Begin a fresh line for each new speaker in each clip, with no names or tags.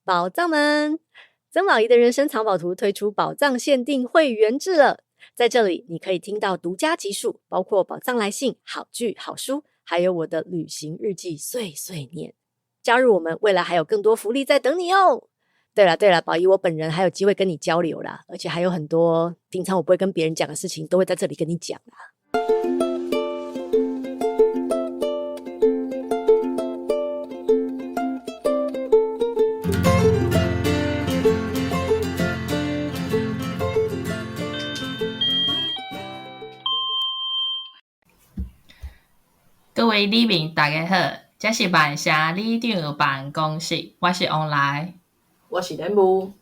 宝藏们，曾宝仪的人生藏宝图推出宝藏限定会员制了，在这里你可以听到独家集数，包括宝藏来信、好剧、好书，还有我的旅行日记碎碎念。加入我们，未来还有更多福利在等你哦。对了，宝仪我本人还有机会跟你交流啦，而且还有很多平常我不会跟别人讲的事情，都会在这里跟你讲啦。
各位里民大家好，这是万社里长办公室，我是王来，
我是莲雾。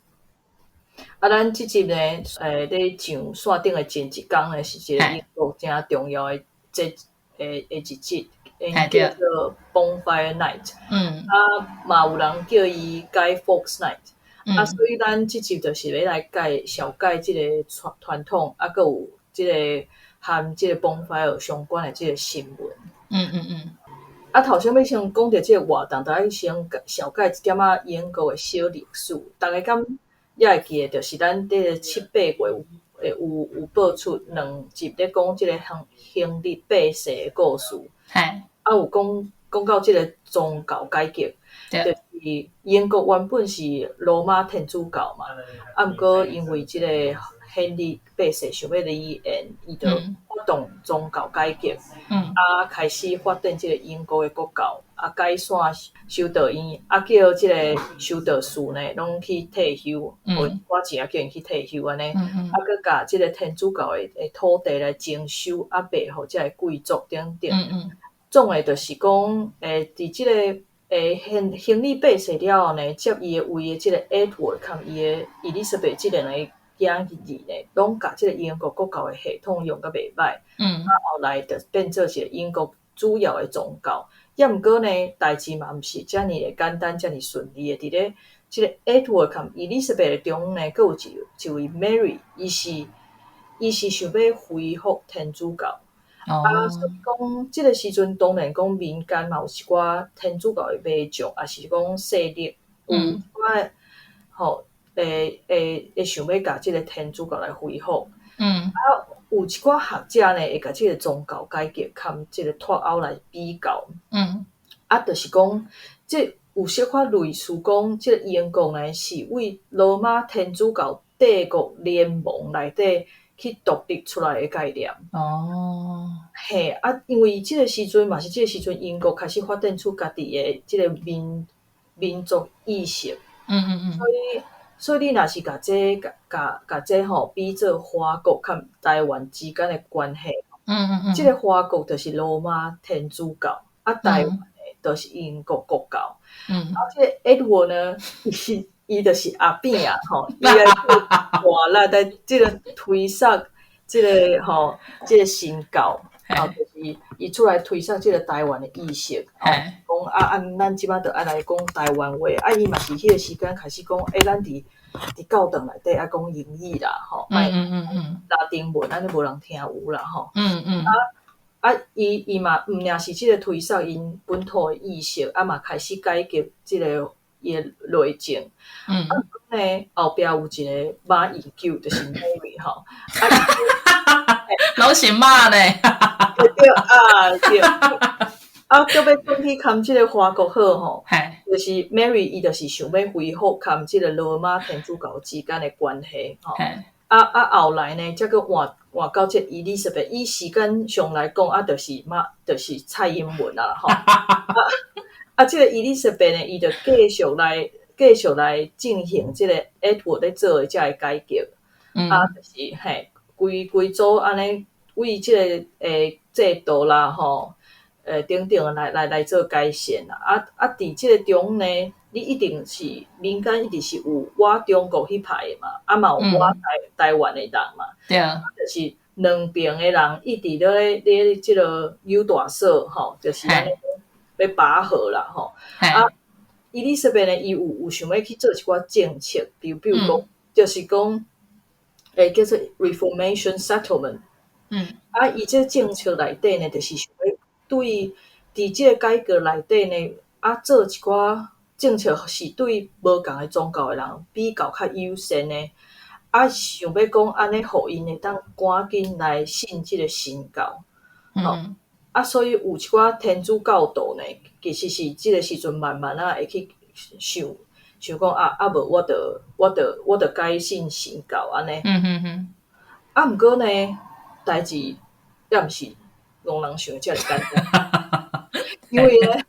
咱这集呢，咧上线顶的前一天呢，是一个英国真重要的一集，因叫做 Bonfire Night。嘛有人叫伊 Guy Fawkes Night。所以咱这集就是要来小解这个传统，还有这个和这个 Bonfire 相关的这个新闻。头先要先讲到这个活动，就要先小解一点英国的小历史。大家敢也会记得，就是咱这个7、8月有播出2集咧讲这个亨利8世的故事。有讲到这个宗教改革，就是英国原本是罗马天主教嘛，不过因为这个亨利8世想要离縁，伊就发动宗教改革，开始发展这个英国的国教，改选修道院，叫这个修道士呢，拢去退休，我钱叫因去退休安尼，佮甲这个天主教的土地来征收，卖互这个贵族等等。总的就是讲，伫这个亨利8世了后呢，接伊的位的这个 Edward 和伊的 Elizabeth 这两个囝儿呢，拢甲这个英国国教的系统用得袂歹。后来就变做一个英国主要的宗教。也毋过呢，代志嘛毋是遮尔的简单，遮尔顺利的。伫咧这个 Edward 和 Elizabeth 中呢，佫有一位 Mary， 伊是想要恢复天主教。所以讲，这个时阵当然讲民间嘛有一寡天主教的迷众，也是讲势力有一寡会想要甲这个天主教来恢复。有一寡学者呢会甲这个宗教改革和这个脱欧来比较。就是讲，这有小可类似讲，这个英国呢是为罗马天主教帝国联盟内底去独立出来的概念。因为这个时阵嘛是这个时阵英国开始发展出家己的这个民族意识。所以你若是甲这比做华国和台湾之间的关系。这个华国就是罗马天主教，台湾的就是英国国教。这个 Edward 呢，伊就是阿扁伊来活力在这个推上这个这个新教，就是伊出来推上这个台湾的意识，讲咱即摆就爱来讲台湾话，伊嘛是迄个时间开始讲，咱伫教堂内底爱讲英语啦，拉丁文安尼无人听有啦，伊嘛毋仅是即个推上因本土的意识，嘛开始改革即个伊的内政。后壁有一个马英九，就是 Mary
老是骂呢。
对。要讲去看即个华国好就是 Mary 伊就是想要恢复看即个罗马天主教之间的关系。后来呢，则个换到即 Elizabeth， 伊时间上来讲就是蔡英文啦即个 Elizabeth 呢，伊就继续来进行即个 Edward 咧做的遮个改革。就是规组安尼为即个制度啦等等来做改善啦。伫即个中呢，你一定是民间一定是有我中国迄派的嘛，嘛有我台湾的人嘛。就是两边的人一直咧即个有大嫂就是安尼要拔河啦Elizabeth 呢，伊有想要去做一寡政策，比如讲，就是讲，叫做 Reformation Settlement。伊这政策内底呢，就是想要对伫这个改革内底呢，做一寡政策是对无共的宗教的人比较较友善的，想要讲安尼，互因会当赶紧来信即个新教，所以有一寡天主教徒呢，其实是即个时阵慢慢会去想讲无我着改信新教安尼。毋过呢，代志也毋是戆人想遮尔简单，因为呢，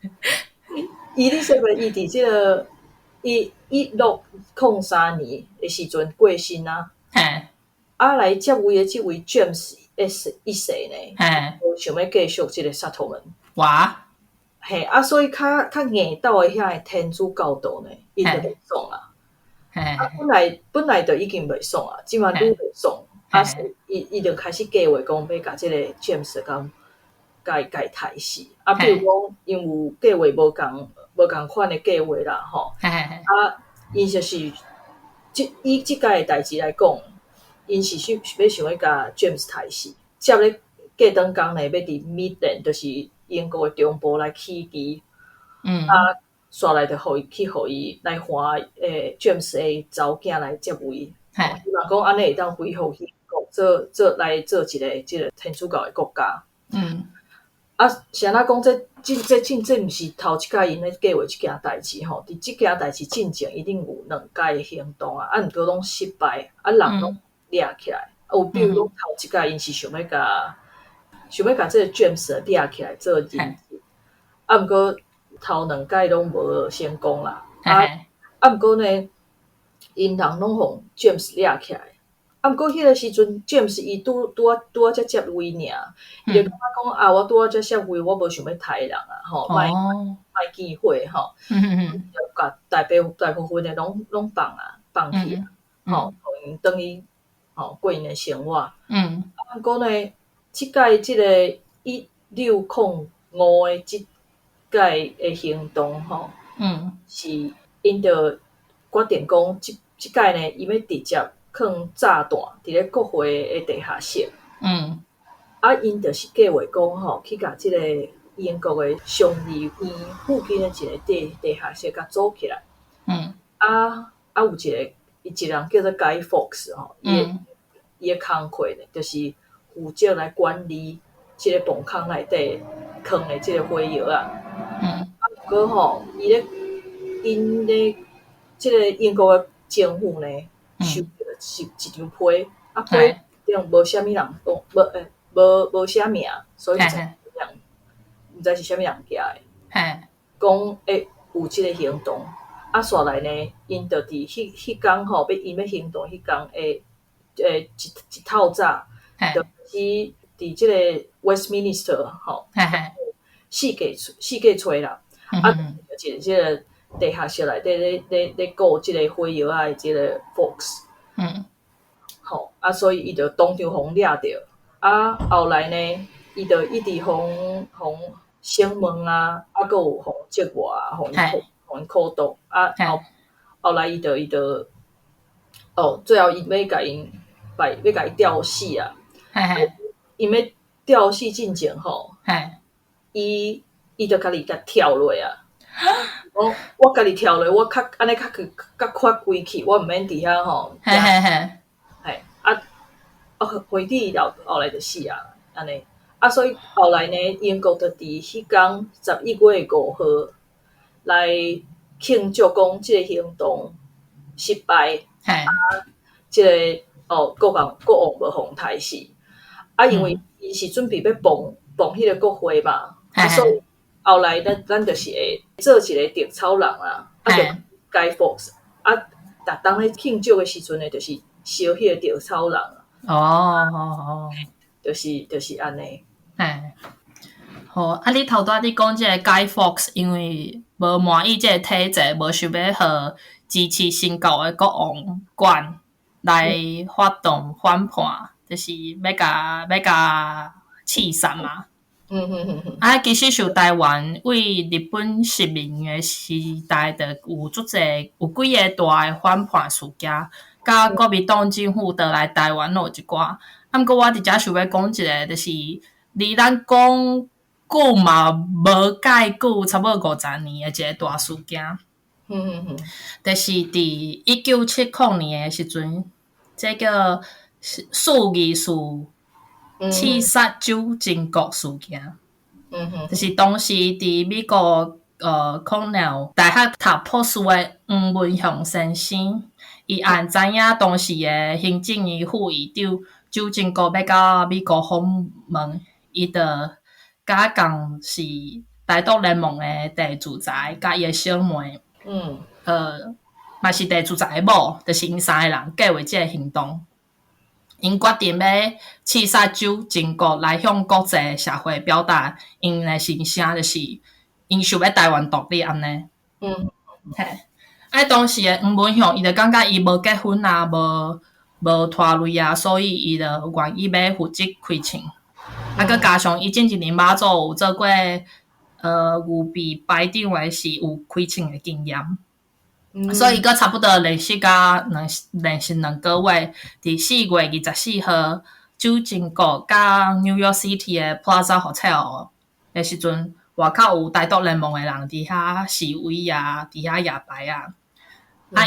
伊伫即个1603年的时阵过身啊，来接位的即位 James S 一世呢，想要继续即个萨托门。
哇！
所以较硬斗的遐天主教徒呢，伊就袂爽啊。本来就已经袂爽啊，即嘛愈袂爽。伊就开始计划讲要甲即个 James 甲伊杀死。比如讲，因有计划无共款的计划啦，吼。因就是以即届的代志来讲，因是想要甲 James 杀死。接咧过当工呢，要伫 Midland， 就是英国的中部来起机。煞来就互伊来还James 的查某囝来接位。希望讲安尼会当恢复英国做一个即个天主教的国家。是安怎讲？这毋是头一届因咧计划即件代志吼。伫即件代志进前一定有2届的行动啊，毋过拢失败，人拢掠起来。有比如讲头一届因是想要甲即个 James 掠起来做人质，毋过头2届拢无成功啦。毋过呢，因人拢互 James 掠起来。毋过迄个时阵 ，James 伊拄啊才接位尔，伊就感觉讲我拄啊才接位，我无想要杀人啊，吼，莫忌讳吼，就甲大部分的拢放弃啊，吼，互因等于过因的生活。毋过呢，即届即个1605的即届的行动吼，是因着决定讲即届呢，伊要直接放炸弹伫咧国会的地下室。因就是计划讲吼，去甲即个英国的上议院附近的一个地下室甲组起来。有一个人叫做 Guy Fawkes 吼，伊的工课呢，就是负责来管理即个崩坑内底放的即个火药啊。不过吼，因咧即个英国的政府呢，收是一张批，批顶无啥物人讲，无啥名，所以毋知是啥物人寄的。讲有即个行动，煞来呢，因就伫迄天吼，因要行动迄天一透早，就是伫即个 Westminster 吼，四界吹啦，就是即个地下室内底咧顾即个火药的即个 Fox。所以伊就当场互掠着。后来呢，伊就一直互审问啊，还有互接话啊，互因苦毒。后来伊就最后伊要甲伊吊死啊。因要吊死进前吼，伊就家己跳落啊。我家己跳落，我安尼较快归去，我毋免伫遐吼。回去后来就死啊，安尼。所以后来呢，英国就伫迄天11月5号来庆祝讲即个行动失败。即个国王无互杀死。因为伊是准备要崩迄个国会嘛，所以后来咱就是会做一个稻草人啊，就 Guy Fawkes 逐当咧庆祝的时阵呢，就是烧迄个稻草人啊。就是安尼。
好，你头拄你讲即个 Guy Fawkes 因为无满意即个体制，无想要互支持新教的国王管来发动反叛，就是要甲刺杀嘛。其实像台湾为日本殖民的时代，就有几个大的反叛事件，甲国民党政府倒来台湾有一寡。毋过我伫遮想要讲一个，就是离咱讲久嘛无介久，差不多50年的一个大事件。就是伫1970年的时阵，这个数艺术刺杀酒精国事件。就是当时伫美国康奈大学读博士的黄文雄先生，伊按知影当时的行政院副议长酒精国要到美国访问，伊就甲讲是台独联盟的地主宅，甲伊的小妹，嘛是地主宅的某，就是因三个人计划这个行动。因决定要刺杀酒精国来向国际社会表达因的心声，就是因想要台湾独立安尼。当时的黄文雄伊就感觉伊无结婚啊，无拖累啊，所以伊就愿意要负责开枪。佮加上伊前一年马祖有做过有比排长的是有开枪的经验。所以，佮差不多连续2个月，伫4月24号，酒精国甲 New York City 的 Plaza Hotel 的时阵，外口有台独联盟的人伫遐示威啊，伫遐夜排啊。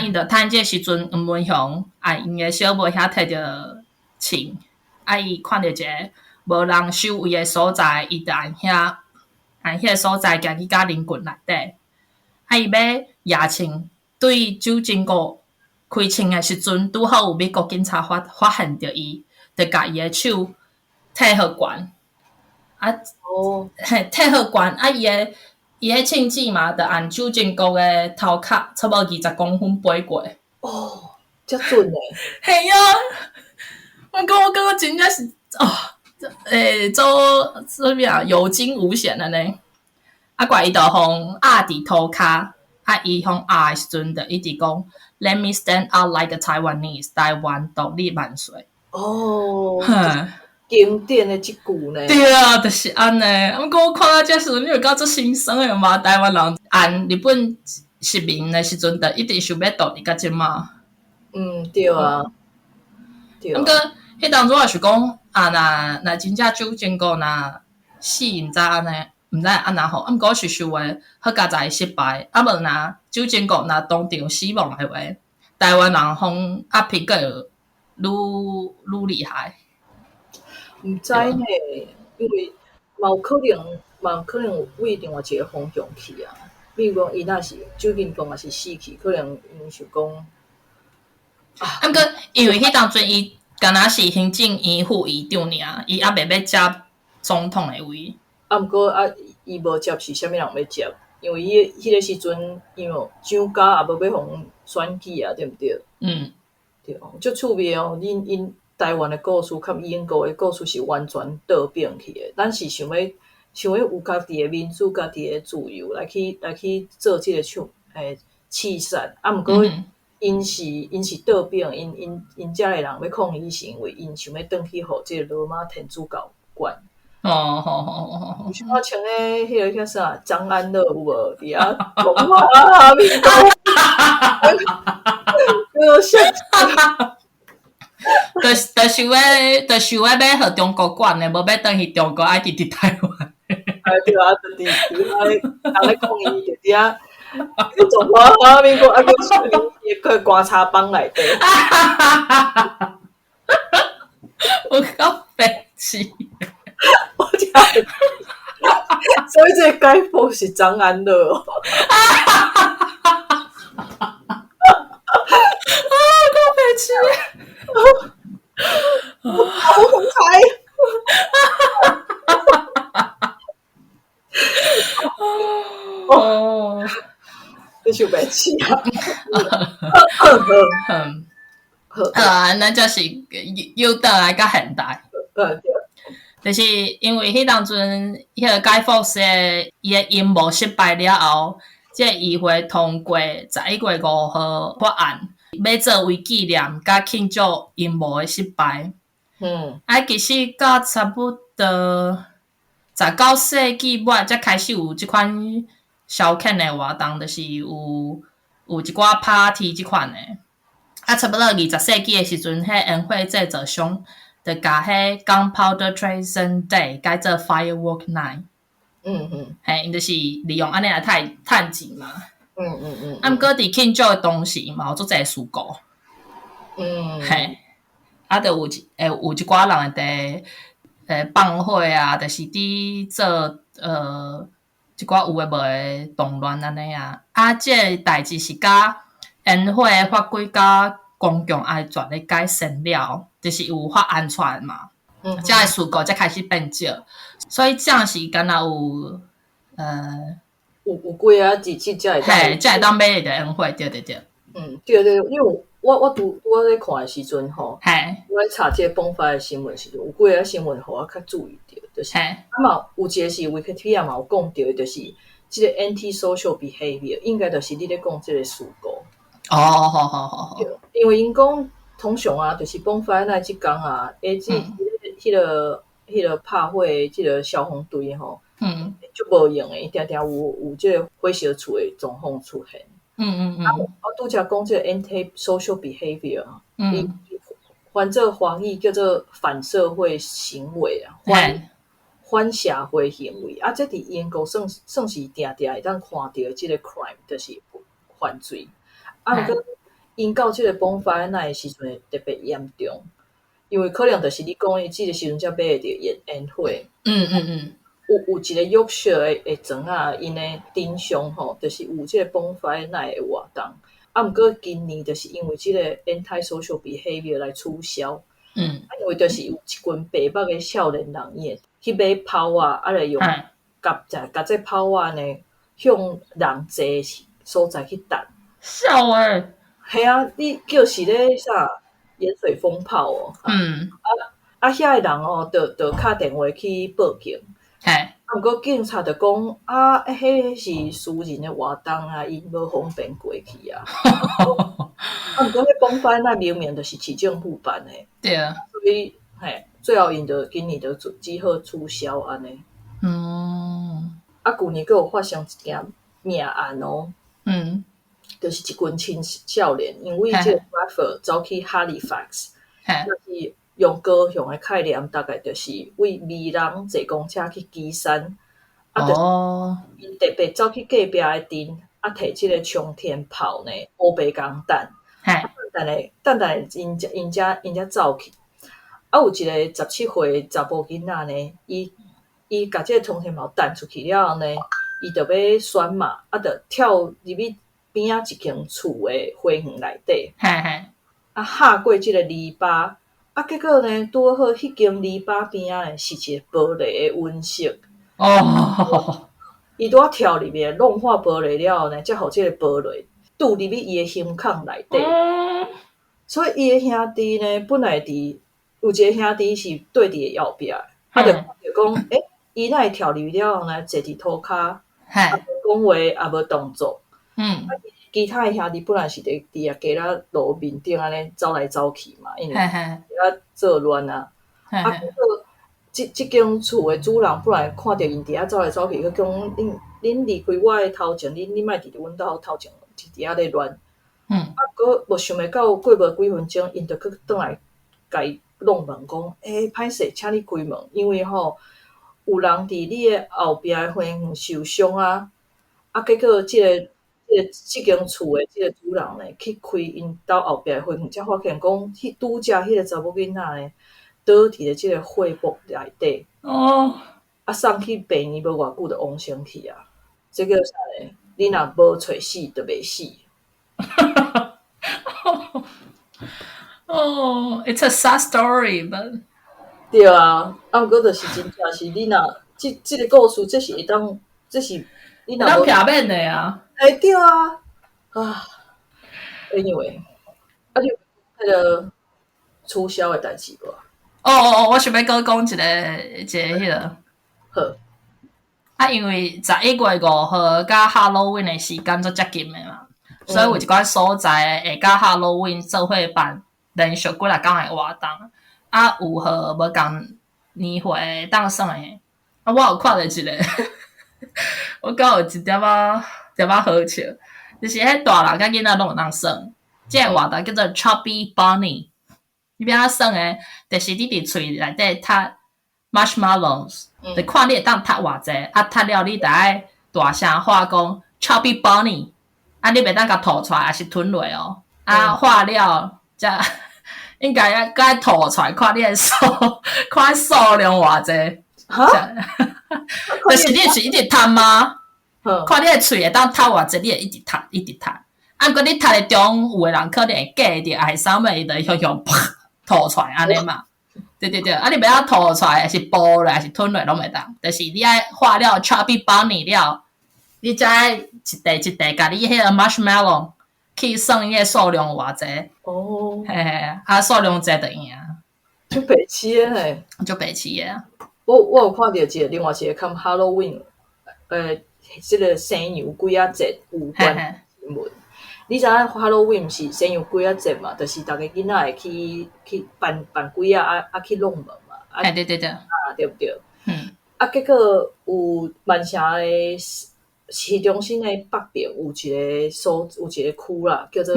因就趁这时阵，黄文雄因的小妹遐摕着枪，伊看到一个无人守卫的所在，伊就按迄个所在行去甲林群内底，伊要野枪。对酒精国开枪的时阵，拄好有美国警察发现着伊，就甲伊的手摕好悬，摕好悬，伊的枪支嘛，就按酒精国的头壳差不多20公分飞过。
遮准诶！
嘿啊！我感觉真正是做什么啊？有惊无险的呢。怪伊就互压伫头壳。伊向压的时阵，就一直讲 "Let me stand out like a Taiwanese， 台湾独立万岁。
经典的即句呢？
对啊，就是安尼。不过我看到这时阵，你会觉得心酸的嘛？台湾人按日本殖民的时阵，就一直想要独立到即嘛。
对啊。对啊。
不过迄当初也是讲若真正酒精国若死毋知安尼。毋知安那好，毋过是想诶，好佳在失败。无若酒精国若当场死亡诶话，台湾人方压迫个愈厉害。
毋知呢，因为嘛有可能有为另外一个方向去啊。比如讲，伊若是酒精国，若是死去，可能因想讲
毋过因为迄当阵伊敢若是行政院副议长尔，伊还未要接总统诶位。
毋过伊无接是啥物人要接？因为伊迄个时阵，因为蒋家也无要互选举啊，对毋对？对，足趣味哦。因台湾的故事，甲英国的故事是完全倒变去的。咱是想要有家己的民主、家己的自由，来去做即个刺杀。毋过因是倒变，因遮的人要抗议，是因为因想要转去互即个罗马天主教管。有时我穿诶，迄个叫啥？张安乐有无？伫遐讲话民国，
就想要互中国管诶，无要转去中国，爱伫台湾。
对啊，就伫人咧抗议，就伫遐中华民国个伊个观察帮内底。
我够白痴。
所以这个解剖是张安乐哦。
够白痴！
好红彩！这是白痴
啊！那就是又倒来到现代。就是因为迄当阵，迄个Guy Fawkes伊的阴谋失败了后，即个议会通过11月5号法案，要作为纪念甲庆祝阴谋的失败。其实到差不多19世纪末才开始有即款消遣的活动，就是有一寡 party 即款的。差不多20世纪的时阵，迄宴会制造商就甲迄 Gunpowder Treason Day 改做 Firework Night。因就是利用安尼来趁钱嘛。啊，毋过伫庆祝的当时嘛，有足侪事故。嘿，啊，就有一寡人会放火啊，就是伫做一寡有诶无诶动乱安尼啊。啊，即个代志是甲烟火法规甲公共安全咧改善了，就是有法安全嘛。即个事故才开始变少，所以这样是敢若有
有几啊日子才会
嘿，才会当买着烟火，对。
对，因为我咧看的时阵吼，我咧查这个崩发的新闻时阵，有几啊新闻互我较注意着，就是嘛有一个是 Wikipedia 嘛有讲到，就是这个 anti-social behavior 应该就是你咧讲这个事故。
好，
因为因讲通常啊，就是崩发那即天啊，迄个拍火的即个消防队吼，就无用诶，定定有即个火烧厝诶状况出现。我拄则讲即个 anti-social behavior，反正华语叫做反社会行为啊，反社会行为啊，这伫英国算是定定会当看到即个 crime， 就是犯罪。啊，毋过因到即个崩发那诶时阵会特别严重，因为可能就是你讲诶，即个时阵才买会着烟火。有一个约瑟诶庄啊，因诶顶上吼，就是有即个崩发那诶活动。啊，毋过今年就是因为即个 anti-social behavior 来取消。因为就是有一群白目诶少年人伊会去买炮啊，啊来用夹这炮啊呢，向人济所在去弹。
笑诶！
系啊，你叫是咧啥盐水风炮哦？遐诶人哦，就敲电话去报警。毋过警察就讲啊，迄是私人诶活动啊，伊无方便过去啊。毋过迄崩发那明明就是市政府办诶，
对啊，
所以最后因就今年就只好取消安尼。啊，旧年佫有发生一件命案哦。就是一群青少年，因为这个 Bradford 走去 Halifax， 就是用高雄的概念，大概就是为美人坐公车去基山，因特别走去隔壁的镇，摕这个冲天炮呢，乌白钢弹，等因才走去。啊，有一个17岁查甫囡仔呢，伊甲这个冲天炮弹出去了后呢，伊就要选嘛，就跳入去边仔一间厝的花园内底，下过即个篱笆，结果呢，拄好迄间篱笆边仔是一个玻璃的温室。伊拄啊跳入去弄化玻璃了后呢，才互即个玻璃拄入去伊的胸腔内底。所以伊的兄弟呢，本来有一个兄弟是对伫后壁，就讲伊哪会跳入去了后呢，坐伫涂骹，讲话也无动作。其他的兄弟本来是伫街仔路面顶安尼走来走去嘛，因为伫做乱啊。结果即间厝的主人本来看到因伫遐走来走去，佢讲恁离开我的头前，恁莫伫阮兜头前伫遐咧乱。佮无想袂到过无几分钟，因就去转来甲伊弄门讲，歹势，请你开门，因为吼有人伫你的后壁的花园受伤啊。结果即间厝的即个主人呢，去开因兜后壁的花园，才发现讲，拄则迄个查某囡仔呢，倒伫咧即个火幕内底。送去病院无偌久就亡身去啊！这叫啥呢？你若无找死，就袂死。
It's a sad story, but
对啊，毋过就是真正是你若即个故事，这是会当，这是你若无
片面的啊。
对啊，anyway，你有迄个促销的代志无？
我想要讲一个迄个。好。因为11月5號甲 Halloween 的時間做接近的嘛，所以有一寡所在會甲 Halloween 做伙辦連續幾來天的活動，有號無共年會當算的。我有看到一個，我覺有一點好笑，就是迄大人甲囡仔攏有當算，這個活動叫做 Chubby Bunny， 你邊仔算的，就是你佇喙內底踢marshmallows，就看你會當踢偌濟，踢了你就愛大聲話講 Chubby Bunny，啊，你袂当甲吐出来，还是吞落哦。啊，化了才应该要该吐出来，看你的数，看数量偌济。
哈，
就是你的喙一直吞吗？看你的喙会当吐偌济，你会一直吞，一直吞。啊，过你吞的中，有的人可能会假的，还是啥物，伊就向向啪吐出来安尼嘛。对对对，啊，你袂晓吐出来，还是剥落，还是吞落拢袂当。就是你爱化了 chubby bunny 了，你才一块一块，甲你迄个 marshmallow 去算伊个数量偌济。
哦，
嘿嘿，啊，数量济就赢，
就白痴诶嘿。
就白痴诶啊！
我有看到另外一个看 Halloween，即个生羊几啊节有关新闻。你知影 Halloween 毋是生羊几啊节嘛？就是逐个囡仔会去扮几啊去弄门嘛。
对对对对，
对不对？结果有万城诶市中心诶北边有一个区啦，叫做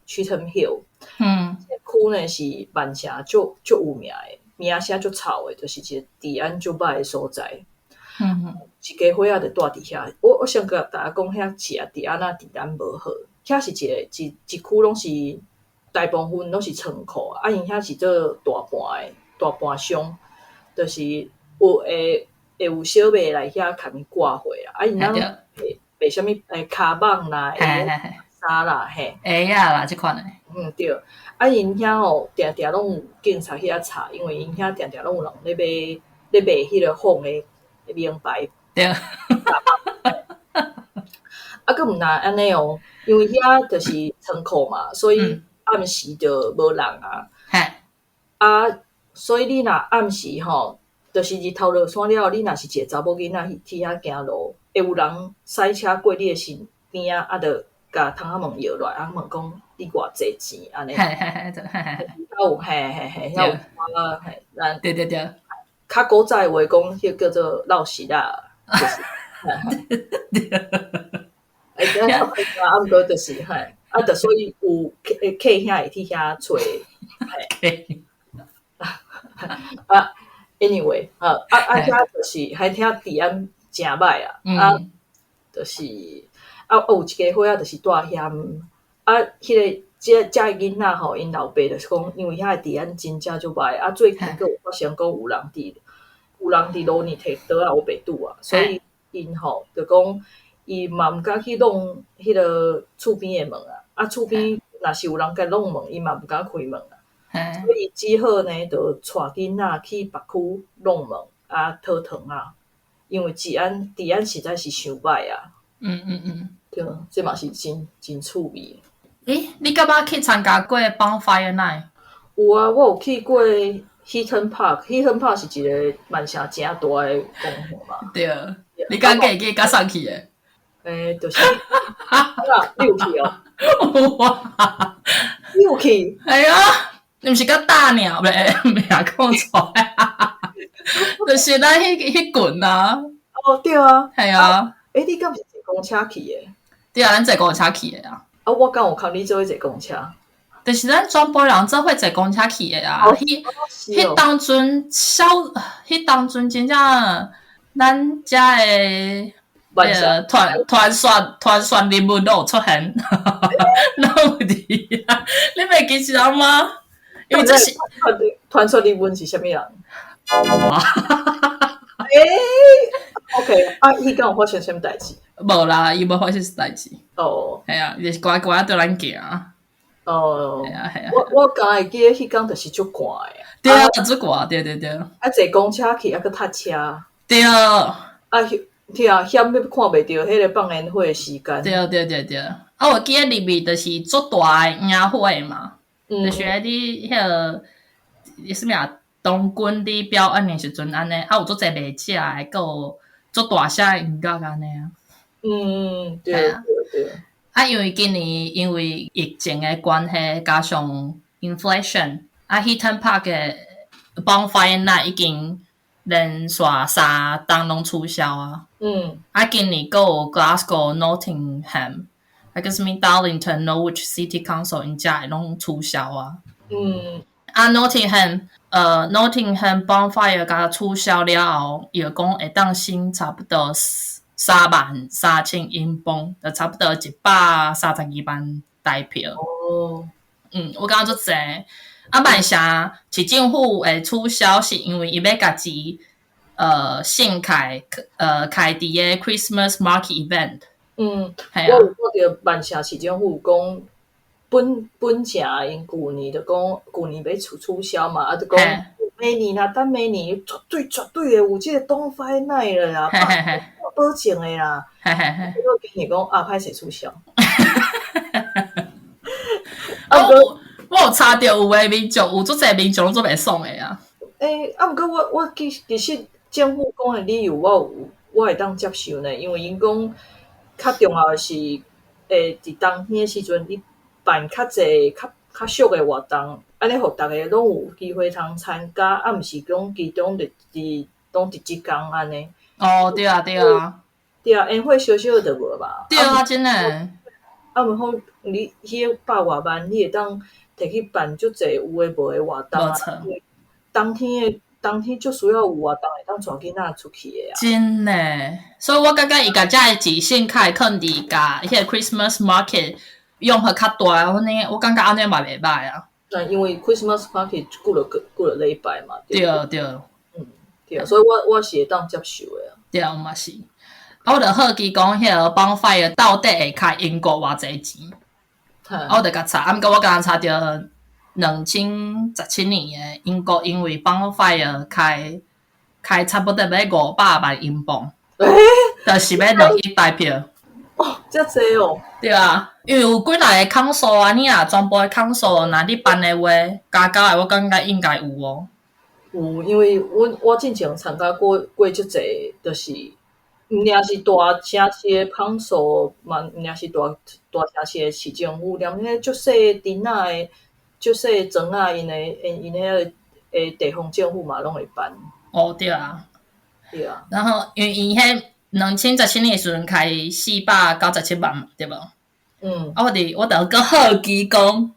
Cheetham Hill。这区呢是万城足有名诶，名声足臭诶，就是一个治安足歹诶所在。一家伙仔就住伫遐。我想甲大家讲，遐市啊治安治安无好。遐是一区拢是大部分拢是仓库啊，因遐是做大盘商，就是会有小卖来遐甲伊挂货啊，因咱卖啥物卡网啦、衫啦，嘿，
鞋啊啦，即款诶。
对，啊因遐吼定定拢有警察遐查，因为因遐定定拢有人咧卖迄个仿诶名牌。
对。
啊，佫毋若安尼哦，因为遐就是仓库嘛，所以暗时就无人啊。啊，所以你若暗时吼，就是日头落山了，你若是一个查某囡仔去遐行路，会有人驶车过你的身边啊，就甲窗仔门摇落来，啊问讲你偌济钱安尼。遐有遐有咱
对对对。
较古早话讲，迄叫做闹事啦，就是。啊，毋过就是就所以有客遐会去遐找anyway， 遐就是遐治安真歹啊，就是有一家伙仔就是住遐，迄个遮囡仔吼，因老爸就是讲，因为遐治安真正足歹，最近佫有发生讲有人伫路呢摕刀啊，有白拄啊，所以因吼就讲。伊嘛毋敢去弄迄个厝边诶门啊，厝边若是有人甲弄门，伊嘛毋敢开门啊，所以只好呢，就带囡仔去别区弄门啊，讨糖啊，因为治安实在是伤歹啊。对，这嘛是真趣味。
你敢捌去参加过 Bonfire Night？
有啊，我有去过 Heaton Park。Heaton Park 是一个万城真大诶公园嘛。
对，你敢会记甲送去诶？
就是你有去哦？你有去？
系啊，你毋是甲大鸟咩？咩讲错啊？就是咱迄棍啊。
哦，对啊，
系啊。
你敢毋是坐公车去诶？
对啊，咱坐公车去诶啊。
我敢有靠你做坐公车。
就是咱全部人做伙坐公车去诶啊。迄当阵迄当阵真正咱遮诶。团选人物都有出现，拢有伫啊！你袂记起来吗？因为这是
团选人物是啥物人？OK， 伊敢有发生啥物代志？
无啦，伊无发生代志。
哦，
系啊，就是乖乖对咱行。
哦，
系啊。
我敢会记得迄天就是足寒诶。
对啊，足寒，对。
坐公车去，佫塞车。
对。
对啊，险要看袂到迄个放烟火的时间。
对。我记得里面就是足大的烟火嘛，就是你迄个什么啊，东莞伫表演的时阵安尼，有足侪卖食的，佮有足大声的音乐安尼啊。
对。
因为今年因为疫情的关系，加上 inflation， Heaton Park 的 Bonfire Night 已经连续3档拢取消啊。今年还有 Glasgow、Nottingham， 还有什么 Darlington、Norwich City Council 因遮拢取消啊。Nottingham Bonfire 甲取消了后，伊就讲会当省差不多33000英镑，就差不多132万台票。
哦，
我感觉足济。啊，万啥市政府会促销，是因为伊要家己新开伫个 Christmas Market Event。系啊，
我有看到万城市政府讲本正因旧年就讲旧年要促销嘛，啊就讲明年啦，等明年绝对会有即个 Bonfire Night 了啦，保证的啦。我今年讲歹势促销。
我有查到有诶民众，有足济民众拢做袂爽诶啊。
毋过我其实政府讲诶理由我会当接受呢，因为因讲较重要诶是伫冬天诶时阵，你办较济较俗诶活动，安尼互逐个拢有机会通参加，啊，毋是讲其中拢伫即工安尼。
哦，对啊，对啊，
对啊，宴会小小就无嘛。
对啊，真诶。
啊，毋好你迄个100外万，你会当摕去办足济有诶无诶活动啊。冬天就需要有活动会当带囡仔出去诶啊。
真诶，所以我感觉伊家遮诶钱先开囥伫甲迄个 Christmas Market 用较大，我感觉安尼嘛袂歹啊。
因为 Christmas Market 过了礼拜嘛。
对。
对，所以我是会当接受诶啊。
对，我嘛是。我就好奇讲，迄个 bonfire 到底会开英国偌济钱？我就甲查，毋过我刚查到2017年诶英国，因为 bonfire 开差不多要500万英镑，就是要2亿台票。
遮济哦。
对啊，因为有几来个康数啊，你啊，全部诶康数，若你办诶话，加诶，我感觉应该有哦。
有，因为我之前参加过足济，就是毋领是大城市诶康数，嘛毋领是大城市诶市政府，连迄足细诶镇仔诶、足细诶庄仔，因迄个地方政府嘛拢会办。
哦，对啊。
对啊。
然后因为伊迄2017年诶时阵开497万嘛，对无？我就搁好奇讲，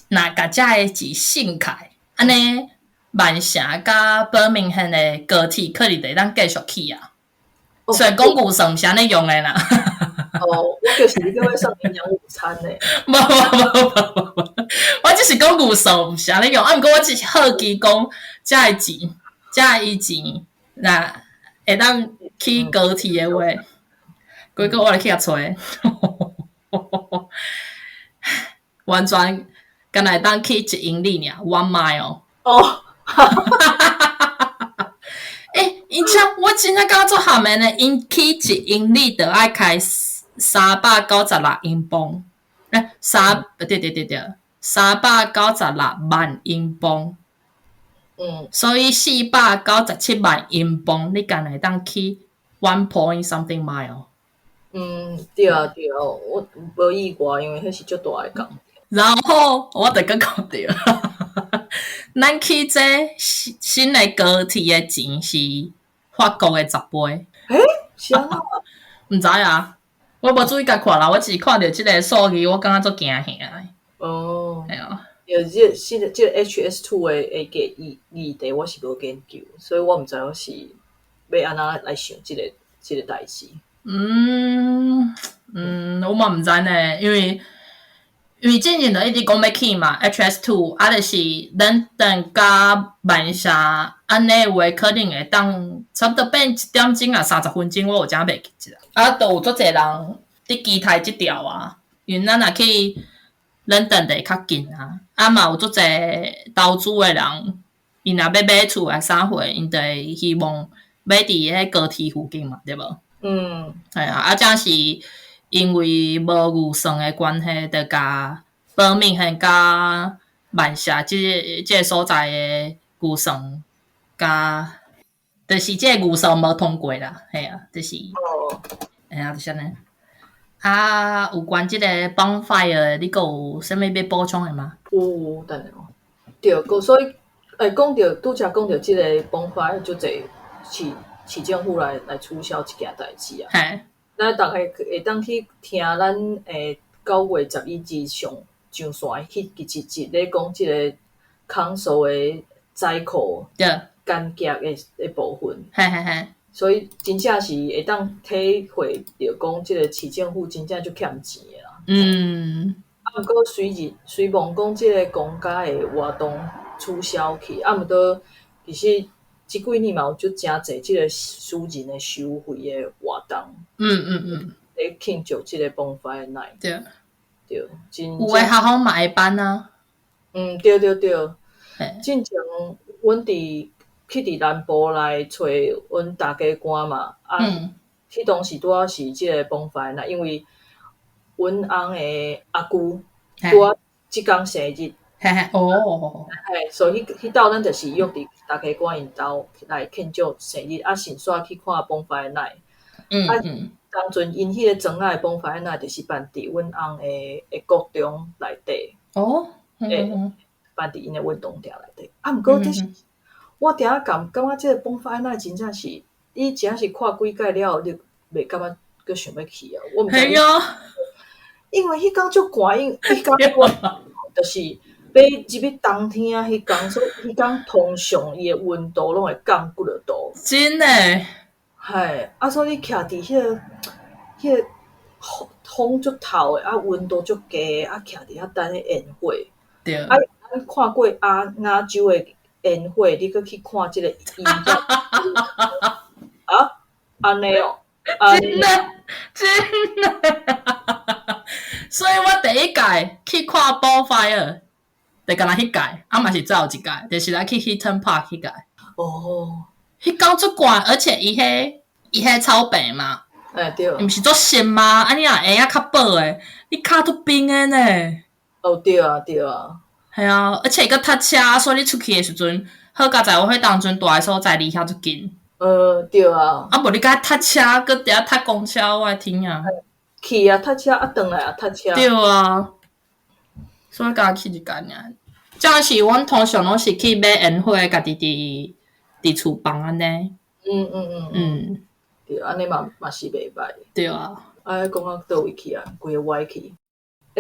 若甲遮诶钱新开，安尼万城甲Birmingham诶高铁可能会当继续去啊。所以讲牛算毋是安尼用诶啦。
我就是你叫我送营养午餐诶。
无，我只是讲牛算毋是安尼用，毋过我只是好奇讲遮诶钱，钱，若会当去高铁诶话，几个我来去遐找。完全敢若会当去1英里尔，1 mile。因遮我真正感觉足含诶呢，因去1英里就爱开396英镑，对，396万英镑。所以497万英镑，你敢会当去1 point something mile。
对啊，我无意外，因为迄是足大诶工。
然后我就搁讲着，咱去这新诶高铁诶钱是法国诶10倍。
是安怎？
毋知啊，我无注意甲看啦，我只看到即个数字，我感觉足惊吓诶。系啊。
即个 HS2 诶议题，我是无研究，所以我毋知影是要安怎来想即个代志。
我嘛毋知呢，因为之前就一直讲要去嘛 ，HS2 啊，就是London 甲万城安尼话，可能会当差不多变1点钟啊，30分钟，我有真袂记一啊，都有足侪人伫期待即条啊，因为咱若去 London 就会较近啊，啊嘛有足侪投资诶人，伊若要买厝啊啥货，因就会希望买伫迄高铁附近嘛，对无？系啊，这是因为无预算诶关系，就甲Birmingham甲万城即个所在诶预算，甲就是即个预算无通过啦，系啊，就是，就是安尼。啊，有关即个 bonfire， 你有啥物要补充诶吗？
有，等下哦。对，所以讲到拄则讲到即个 bonfire， 就侪市政府来促销一件代志啊。咱大家会当去听咱9月11日上线去一集咧讲即个康数诶载库减价诶部分。所以真正是会当体会着讲，即个市政府真正就欠钱的啦。毋过随望讲即个公家的活动取消去，毋过其实即几年嘛有真侪即个私人的收费的活动。咧庆祝即个 Bonfire Night。对，真
有诶学校嘛会办啊。
对。进前阮去南部来找阮大家官嘛，迄当时拄好是即个 Bonfire Night，因为阮翁诶阿姑拄好即天生日。所以迄道咱就是约伫大家官因兜来庆祝生日，顺续去看 Bonfire Night。当阵因迄个庄仔的 Bonfire Night就是办伫阮翁诶国中内底。办伫因诶运动场内底。毋过这是我定仔感觉即个 Bonfire Night 真正是，你真是看几届了，你袂感觉佫想要去啊？我毋知，因为迄天足寒，迄天就是要入去冬天啊，迄天所以迄天通常伊诶温度拢会降几落度。
真诶。
所以你徛伫迄个风足透诶，温度足低诶，徛伫遐等迄烟火。
对。
咱看过亚洲诶烟火，你佫去看即个音乐安尼哦，
真的。所以我第一届去看 Bonfire， 就敢若迄届，嘛是最后一届，就是来去 Hilton Park 迄届。迄天足寒，而且伊迄草坪嘛，
对，
毋是足湿吗？你若鞋较薄诶，你骹足冰诶呢。
对啊。
系啊，而且佫塞车，所以你出去诶时阵，好佳在我迄当阵住诶所在离遐足近。
对啊。
无你甲塞车，佫伫遐塞公车，我的天啊！
去啊，塞车转来塞车。
对啊，所以甲去一间尔。这是阮通常拢是去买烟火，家己伫厝房安尼。
对，安尼嘛是袂歹。
对啊。
讲到倒位去啊？规个歪去。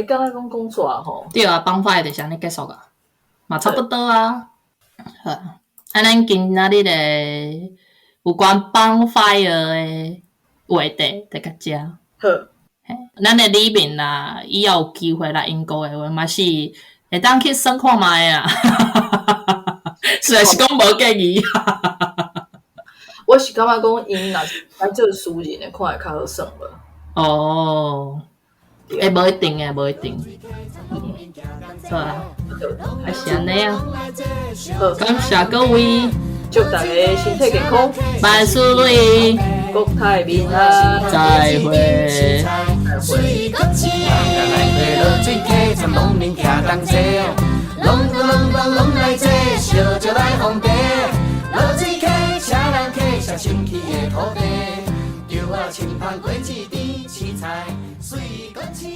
敢若讲煞吼。
对啊，Bonfire就是安尼结束啊，嘛差不多啊。好，咱今仔日诶有关 Bonfire 诶话题就到这。
好。
咱诶里面啦，以后有机会来英国诶话，嘛是会当去耍看卖啊。虽然是讲无建议。
我是感觉讲因若是来做私人诶，看会较好耍无。
无一定诶，无一定。好啊，还是安尼啊。好，感谢各位，
祝大家身体健康，
万事如意，
国泰民安，
再会。深起的土地，叫我清芳过一池，七彩水果青。